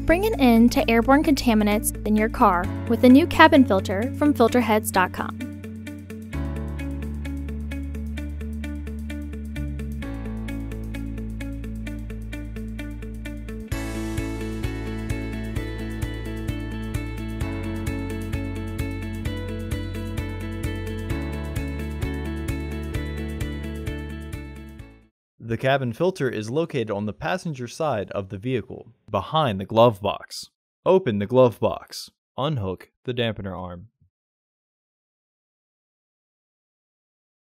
Bring an end to airborne contaminants in your car with a new cabin filter from Filterheads.com. The cabin filter is located on the passenger side of the vehicle, behind the glove box. Open the glove box. Unhook the dampener arm.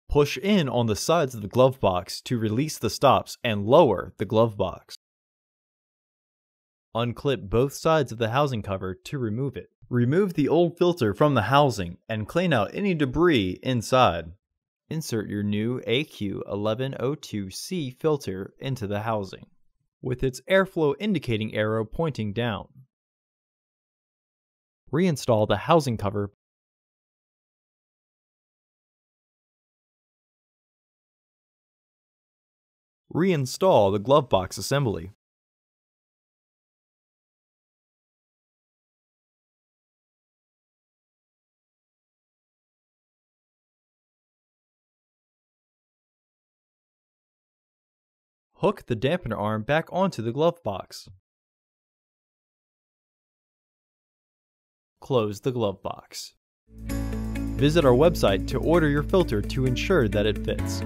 Push in on the sides of the glove box to release the stops and lower the glove box. Unclip both sides of the housing cover to remove it. Remove the old filter from the housing and clean out any debris inside. Insert your new AQ1102C filter into the housing, with its airflow indicating arrow pointing down. Reinstall the housing cover. Reinstall the glove box assembly. Hook the dampener arm back onto the glove box. Close the glove box. Visit our website to order your filter to ensure that it fits.